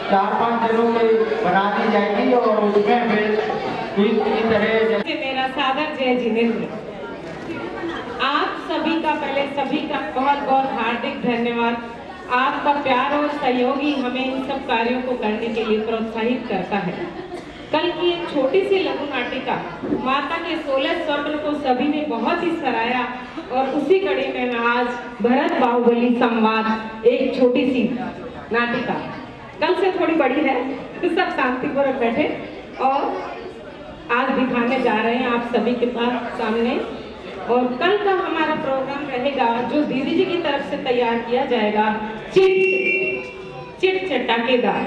4-5 जनों की बना दी जाएगी और उसमें फिर क्विज की तरह। मेरा सादर जय जिनेंद्र, आप सभी का पहले सभी का बहुत बहुत हार्दिक धन्यवाद। आपका प्यार और सहयोग ही हमें इन सब कार्यों को करने के लिए प्रोत्साहित करता है। कल की एक छोटी सी लघु नाटिका माता के 16 स्वप्न को सभी ने बहुत ही सराहा और उसी कड़ी में मैं आज भरत बाहुबली संवाद एक छोटी सी नाटिका, कल से थोड़ी बड़ी है तो सब शांतिपूर्वक बैठे और आज दिखाने जा रहे हैं आप सभी के पास सामने। और कल का हमारा प्रोग्राम रहेगा जो दीदी जी की तरफ से तैयार किया जाएगा, चिट चटाकेदार।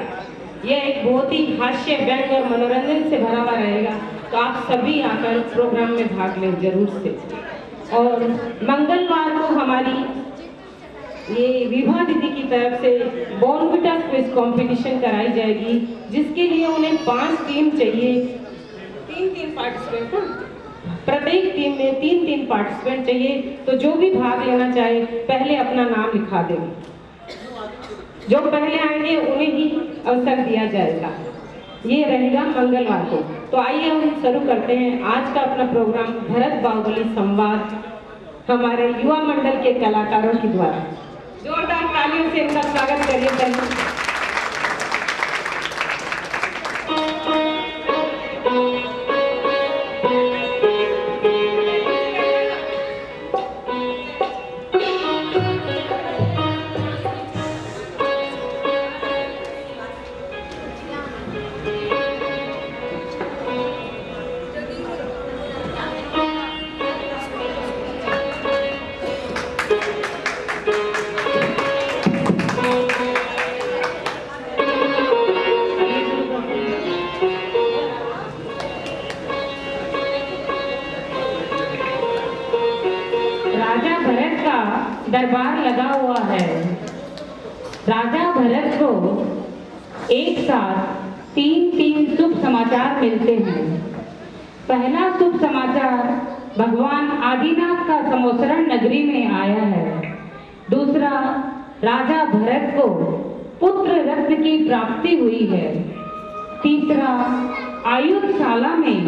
यह एक बहुत ही हास्य व्यंग और मनोरंजन से भरा हुआ रहेगा, तो आप सभी आकर प्रोग्राम में भाग लें जरूर से। और मंगलवार को हमारी ये विभा दीदी की तरफ से बॉर्नविटा क्विज कंपटीशन कराई जाएगी, जिसके लिए उन्हें 5 टीम चाहिए, 3 पार्टिसिपेंट, प्रत्येक टीम में 3 पार्टिसिपेंट चाहिए। तो जो भी भाग लेना चाहे पहले अपना नाम लिखा देंगे, जो पहले आएंगे उन्हें ही अवसर दिया जाएगा। ये रहेगा मंगलवार को। तो आइए हम शुरू करते हैं आज का अपना प्रोग्राम भरत बाहुबली संवाद हमारे युवा मंडल के कलाकारों के द्वारा। जोरदार तालियों से इनका स्वागत करिए। दरबार लगा हुआ है। राजा भरत को एक साथ तीन शुभ समाचार मिलते हैं। पहला शुभ समाचार भगवान आदिनाथ का समोसरण नगरी में आया है। दूसरा, राजा भरत को पुत्र रत्न की प्राप्ति हुई है। तीसरा, आयुधशाला में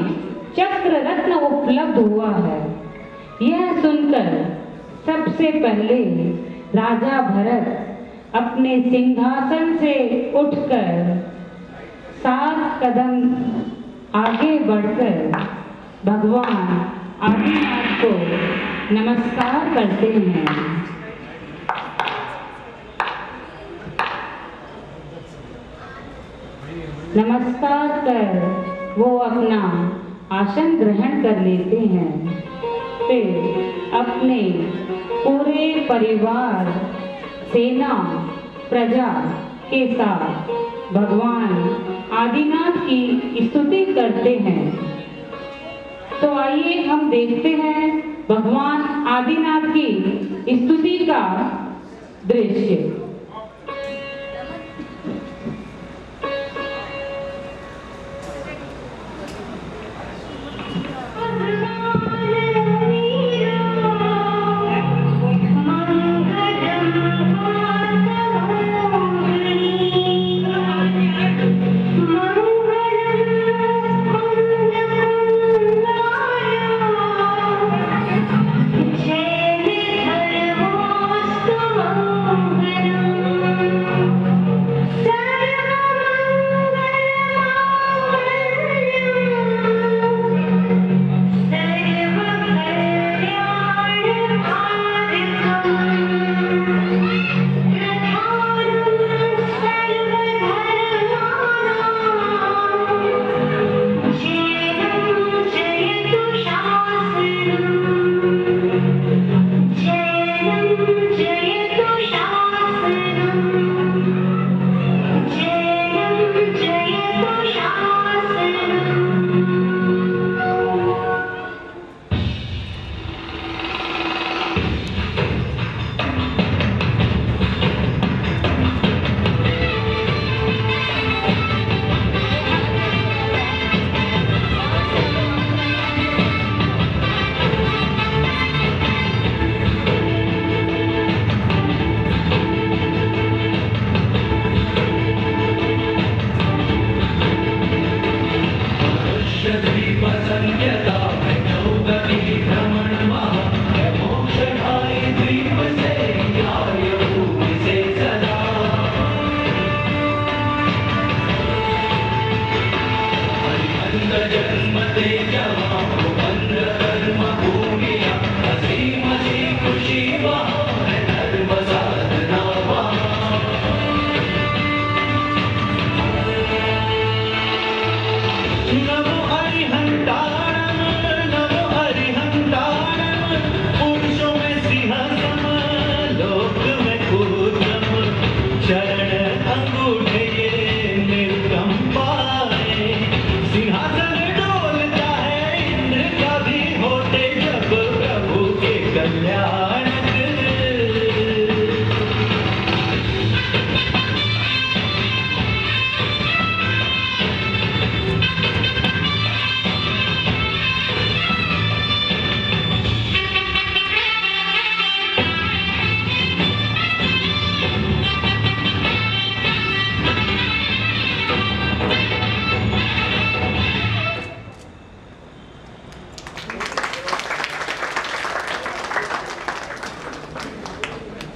चक्र रत्न उपलब्ध हुआ है। यह सुनकर सबसे पहले राजा भरत अपने सिंहासन से उठकर 7 कदम आगे बढ़कर भगवान आदिनाथ को नमस्कार करते हैं। नमस्कार कर वो अपना आसन ग्रहण कर लेते हैं। फिर अपने पूरे परिवार, सेना, प्रजा के साथ भगवान आदिनाथ की स्तुति करते हैं। तो आइए हम देखते हैं भगवान आदिनाथ की स्तुति का दृश्य।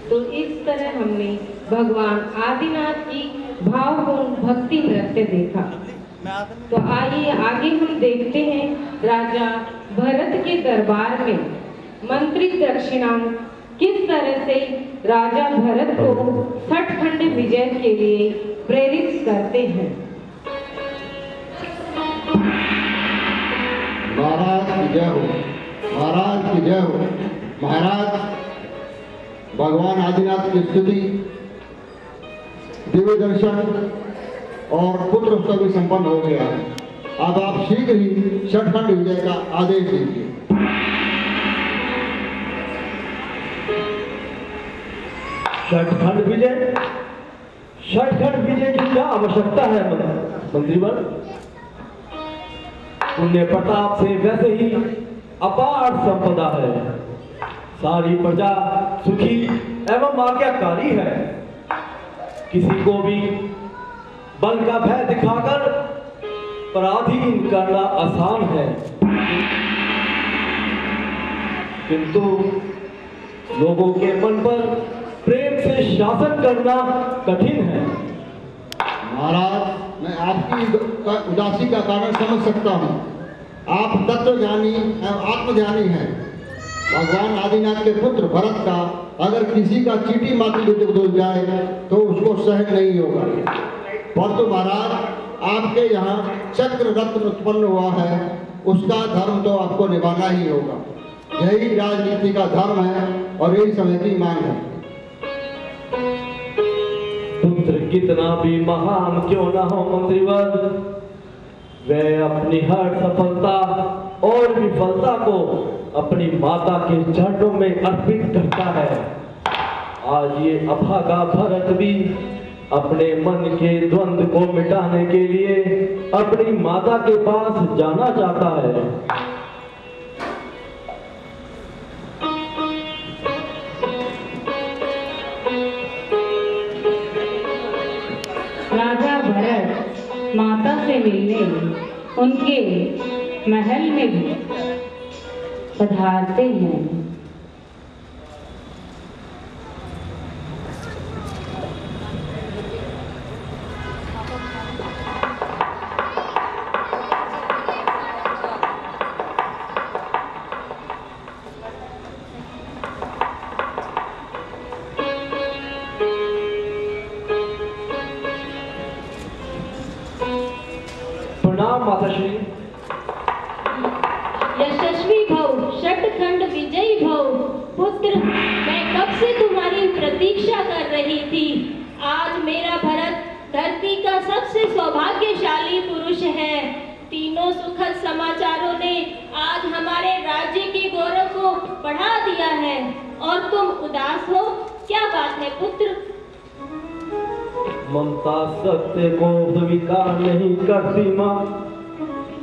तो इस तरह हमने भगवान आदिनाथ की भावपूर्ण भक्ति नृत्य देखा। तो आइए आगे हम देखते हैं राजा भरत के दरबार में मंत्री दक्षिणांत किस तरह से राजा भरत को सठखंड विजय के लिए प्रेरित करते हैं। महाराज की जय हो, महाराज की जय हो। महाराज भगवान आदिनाथ की स्तुति, दिव्य दर्शन और पुत्र उत्सव भी संपन्न हो गया है। अब आप शीघ्र ही सठखंड विजय का आदेश दीजिए। षटखंड विजय? षटखंड विजय की क्या आवश्यकता है मंत्रीवर? पुण्य प्रताप से वैसे ही अपार संपदा है, सारी प्रजा सुखी एवं आज्ञाकारी है। किसी को भी बल का भय दिखाकर पराधीन करना आसान है, किंतु लोगों के मन पर प्रेम से शासन करना कठिन है। महाराज, मैं आपकी उदासी का कारण समझ सकता हूँ। आप तत्वज्ञानी एवं आत्मज्ञानी हैं। भगवान आदिनाथ के पुत्र भरत का अगर किसी का चींटी मात्र डूब जाए तो उसको सहन नहीं होगा। परंतु महाराज, आपके यहाँ चक्र रत्न उत्पन्न हुआ है, उसका धर्म तो आपको निभाना ही होगा। यही राजनीति का धर्म है और यही समय की मांग है। पुत्र कितना भी महान क्यों न हो मंत्रीवर, वह अपनी हर सफलता और विफलता को अपनी माता के चरणों में अर्पित करता है। आज ये अभागा भरत भी अपने मन के द्वंद्व को मिटाने के लिए अपनी माता के पास जाना चाहता है। राजा भरत माता से मिलने उनके महल में पधारते हैं। माताश्री। यशस्वी भव, षटखंड विजयी भव। पुत्र, मैं कब से तुम्हारी प्रतीक्षा कर रही थी। आज मेरा भरत धरती का सबसे सौभाग्यशाली पुरुष है। तीनों सुखद समाचारों ने आज हमारे राज्य के गौरव को बढ़ा दिया है और तुम उदास हो, क्या बात है पुत्र? ममता सत्य को स्वीकार नहीं करती माँ।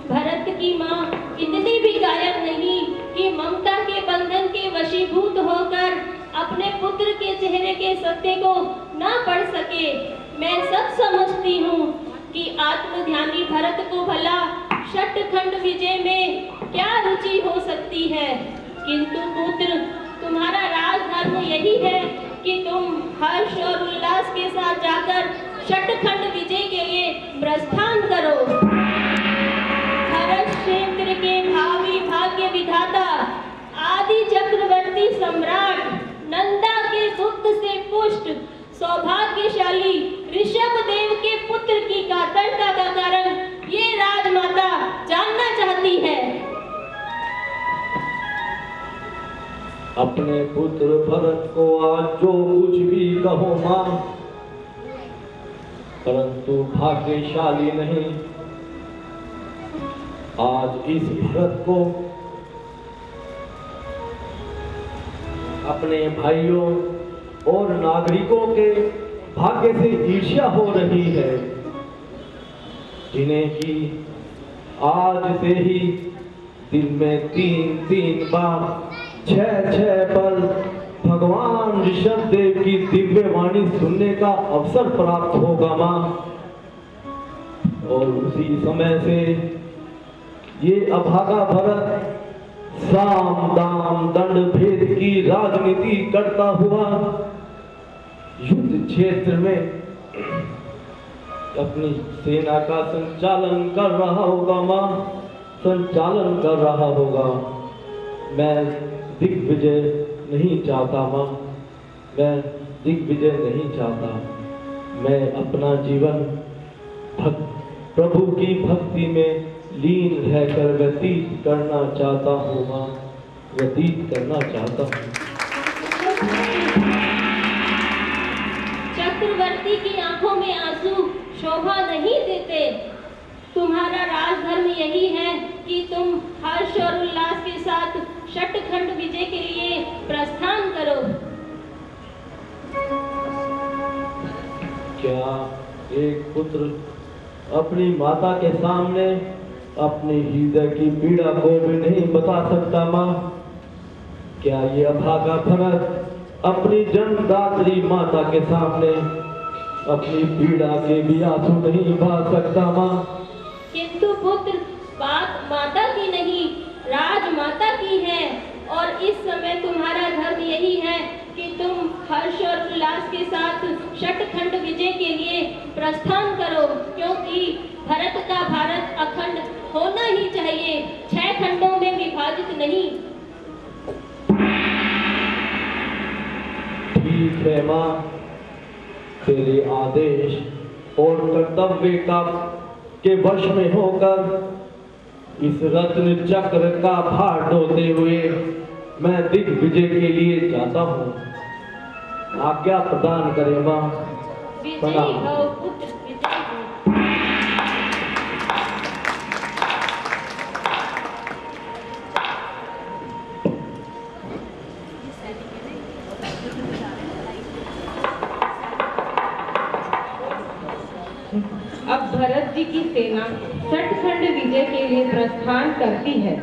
भरत की माँ इतनी भी कायर नहीं कि ममता के बंधन के वशीभूत होकर अपने पुत्र के चेहरे के सत्य को ना पढ़ सके। मैं सब समझती हूँ कि आत्मध्यानी भरत को भला षटखंड विजय में क्या रुचि हो सकती है, किंतु पुत्र, तुम्हारा राजधर्म यही है कि तुम हर्ष और उल्लास के साथ जाकर षटखंड विजय के लिए प्रस्थान करो। भरत क्षेत्र के भावी भाग्य विधाता आदि चक्रवर्ती सम्राट नंदा के दुग्ध से पुष्ट सौभाग्यशाली ऋषभ देव के पुत्र की कातरता का कारण ये राजमाता जानना चाहती है। अपने पुत्र भरत को आज जो कुछ भी कहो मां, परंतु भाग्यशाली नहीं। आज इस भरत को अपने भाइयों और नागरिकों के भाग्य से ईर्ष्या हो रही है, जिन्हें कि आज से ही दिन में 3-3 बार 6-6 पल भगवान ऋषभ देव की दिव्य वाणी सुनने का अवसर प्राप्त होगा मां। और उसी समय से ये अभागा भरत साम दाम दंड भेद की राजनीति करता हुआ युद्ध क्षेत्र में अपनी सेना का संचालन कर रहा होगा मां, संचालन कर रहा होगा। मैं दिग्विजय नहीं चाहता मां, मैं दिग्विजय नहीं चाहता। मैं अपना जीवन प्रभु की भक्ति में लीन रहकर व्यतीत करना चाहता हूँ मां, व्यतीत करना चाहता हूँ। चक्रवर्ती की आंखों में आंसू शोभा नहीं देते। तुम्हारा राजधर्म यही है कि तुम हर्ष और उल्लास के साथ षटखंड विजय के लिए प्रस्थान करो। क्या एक पुत्र अपनी माता के सामने अपनी हृदय की पीड़ा को भी नहीं बता सकता माँ? क्या ये अभागा भरत अपनी जन्मदात्री माता के सामने अपनी पीड़ा के भी आंसू नहीं बहा सकता माँ? किंतु पुत्र, बात माता की नहीं, राजमाता की है। और इस समय तुम्हारा धर्म यही है कि तुम हर्ष और उल्लास के साथ शतखंड विजय के लिए प्रस्थान करो, क्योंकि भरत का भारत अखंड होना ही चाहिए, 6 खंडों में विभाजित नहीं। ठीक है माँ, तेरे आदेश और कर्तव्य का के वश में होकर इस रत्न चक्र का भार ढोते हुए मैं दिग्विजय के लिए जाता हूँ। आज्ञा प्रदान करे माँ। विजयी भव पुत्र, विजयी भव। अब भरत जी की सेना शतखंड विजय के लिए प्रस्थान करती है।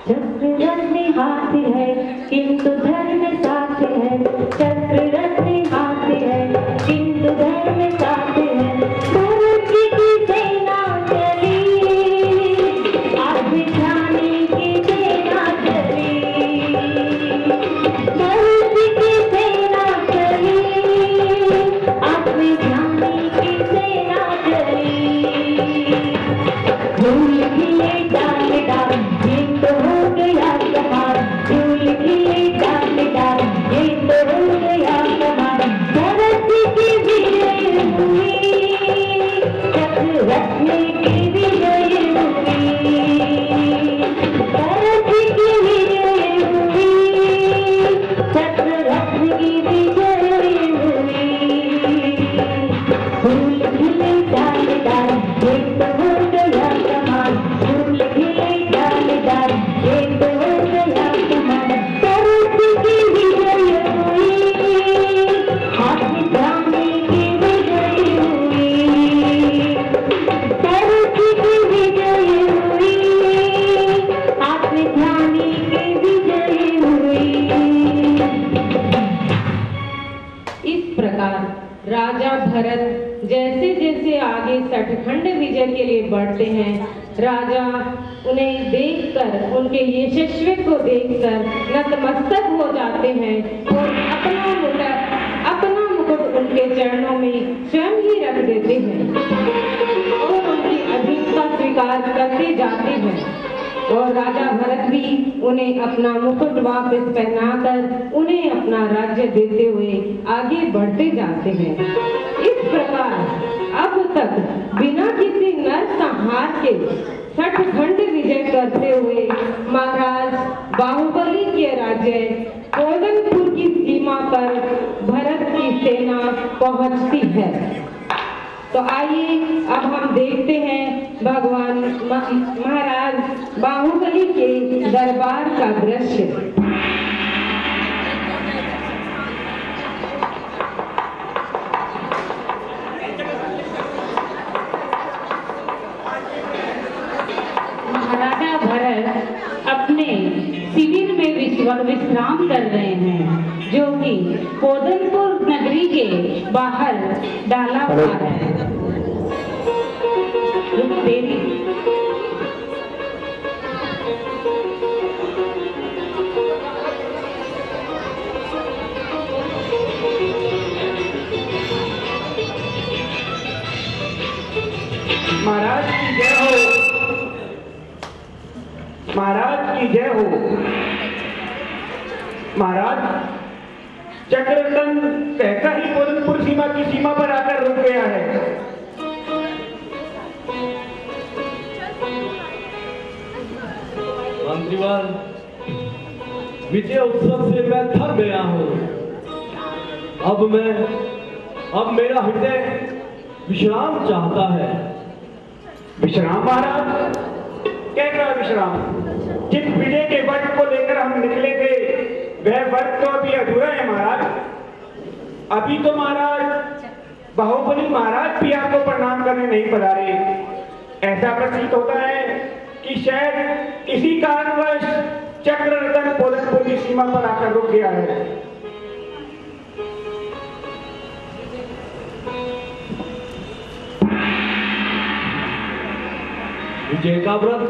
चक्र हाथ है किंतु धर्म साथ है, चक्र हाथ है किंतु धर्म साथ है। भरत जी की सेना चली, आज जाने की सेना चली। भरत जी की सेना चली, आज जाने की सेना चली। भूल खिले डाल डाल जिंद हो गया कमाल, भूल खिले डाल डाल जिंद हो गया कमाल। भरत की विजय हुई, चक्ररत्न की विजय हुई। भरत की विजय हुई, चक्ररत्न की विजय हुई। भूल खिले डाल डाल जिंद हो गया कमाल, भूल खिले डाल डाल जिंद हो गया कमाल। भरत की विजय हुई, हाथ थामे की विजय हुई। भरत की विजय हुई, हाथ थामे की विजय हुई। इस प्रकार राजा भरत जैसे जैसे आगे शतखंड विजय के लिए बढ़ते हैं, राजा उन्हें देखकर, उनके यशस्वी को देखकर नतमस्तक हो जाते हैं और अपना मुकुट उनके चरणों में स्वयं ही रख देते हैं और उनकी अधीनता स्वीकार करते जाते हैं। और राजा भरत भी उन्हें अपना मुकुट वापस पहनाकर उन्हें अपना राज्य देते हुए आगे बढ़ते जाते हैं। इस प्रकार अब तक बिना किसी नरसंहार के शतखंड विजय करते हुए महाराज बाहुबली के राज्य कोदनपुर की सीमा पर भरत की सेना पहुंचती है। तो आइए अब हम देखते हैं भगवान महाराज बाहुबली के दरबार का दृश्य। महाराजा भरत अपने शिविर में विश्राम कर रहे हैं, जो कि कोदनपुर नगरी के बाहर डाला हुआ है। देवी महाराज की जय हो, महाराज की जय हो। महाराज, चक्ररत्न कहता ही कोदनपुर सीमा की सीमा पर आकर रुक गया है। मंत्रीवान, विजय उत्सव से मैं थक गया हूँ। अब मेरा हृदय विश्राम चाहता है। विश्राम महाराज? कैसा विश्राम? जिस विजय के वट को लेकर हम निकले थे वह वर्ग तो अभी अधूरा है महाराज। अभी तो महाराज बाहुबली महाराज भी आपको प्रणाम करने नहीं पधारे। ऐसा प्रतीत होता है कि शायद किसी कारणवश चक्ररतन पोलनपुर की सीमा पर आकर रुक गया है। विजय का व्रत,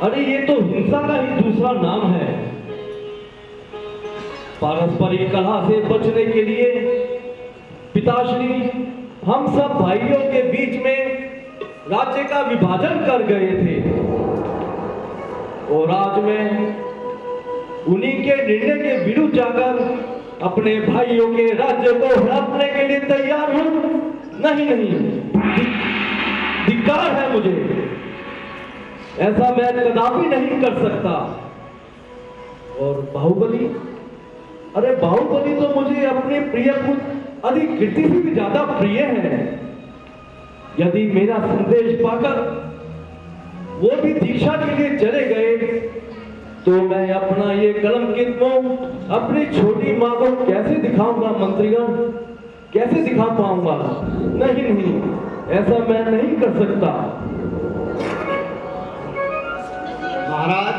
अरे ये तो हिंसा का ही दूसरा नाम है। पारस्परिक कलह से बचने के लिए पिताश्री हम सब भाइयों के बीच में राज्य का विभाजन कर गए थे और आज मैं उन्हीं के निर्णय के विरुद्ध जाकर अपने भाइयों के राज्य को हड़पने के लिए तैयार हूं। नहीं नहीं, धिक्कार है मुझे, ऐसा मैं कदापि नहीं कर सकता। और बाहुबली, अरे बाहुबली तो मुझे अपने प्रिय पुत्र अधिकृति से भी ज्यादा प्रिय है। यदि मेरा संदेश पाकर वो भी दीक्षा के लिए चले गए तो मैं अपना ये कलंकित मुंह अपनी छोटी माँ को कैसे दिखाऊंगा मंत्रीगण, कैसे दिखा पाऊंगा? नहीं नहीं, ऐसा मैं नहीं कर सकता। महाराज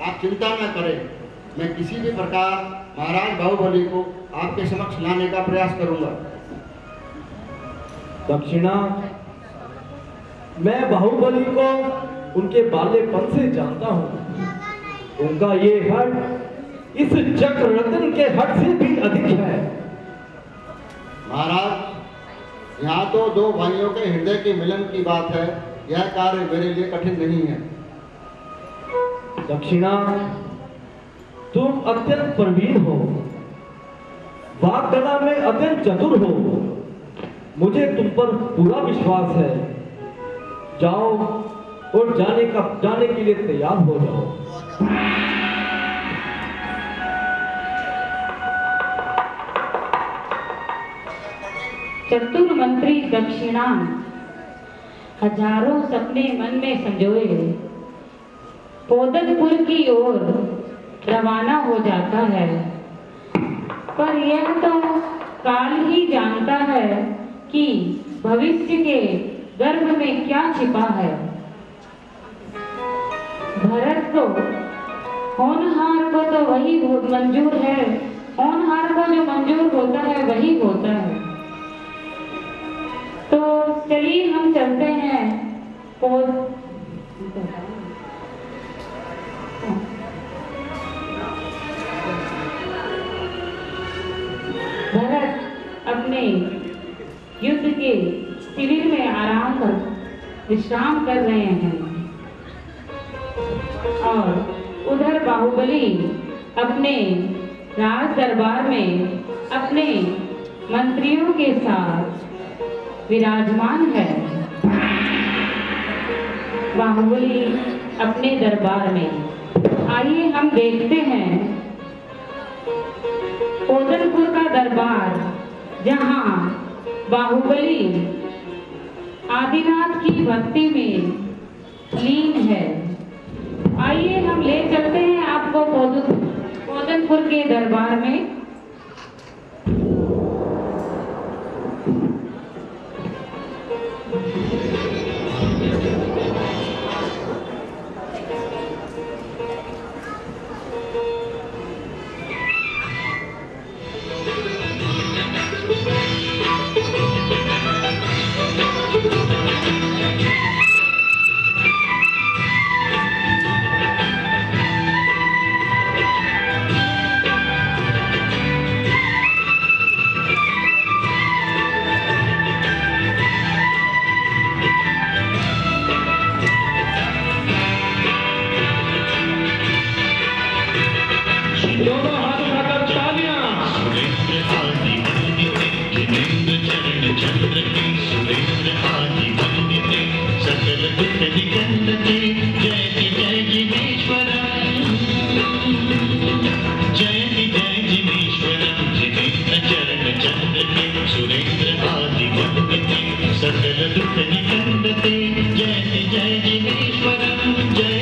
आप चिंता न करें, मैं किसी भी प्रकार महाराज बाहुबली को आपके समक्ष लाने का प्रयास करूंगा। दक्षिणा, मैं बाहुबली को उनके बाल्यपन से जानता हूं। उनका ये हट इस चक्ररतन के हट से भी अधिक है। महाराज यहाँ तो दो भाइयों के हृदय के मिलन की बात है, यह कार्य मेरे लिए कठिन नहीं है। दक्षिणा, तुम अत्यंत प्रवीण हो, वाक कला में अत्यंत चतुर हो, मुझे तुम पर पूरा विश्वास है। जाओ और जाने के लिए तैयार हो जाओ। चतुर मंत्री दक्षिणा हजारों सपने मन में संजोए पोदनपुर की ओर रवाना हो जाता है, पर यह तो काल ही जानता है कि भविष्य के गर्भ में क्या छिपा है। भरत को होनहार को तो वही मंजूर है, होनहार को जो मंजूर होता है वही होता है। तो चलिए हम चलते हैं भरत अपने युद्ध के शिविर में आराम कर विश्राम कर रहे हैं और उधर बाहुबली अपने राज दरबार में अपने मंत्रियों के साथ विराजमान है। बाहुबली अपने दरबार में, आइए हम देखते हैं पोदनपुर का दरबार जहां बाहुबली आदिनाथ की भक्ति में लीन है। आइए हम ले चलते हैं आपको पोदनपुर के दरबार में। जय जिनेश्वरम, जय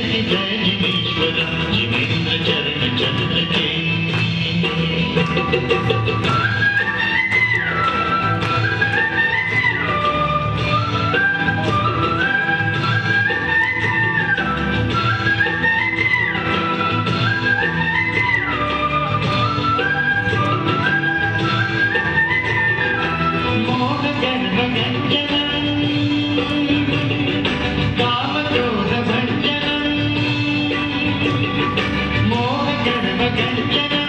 जिनेश्वरम, जिनेन्द्र चरण रण मगन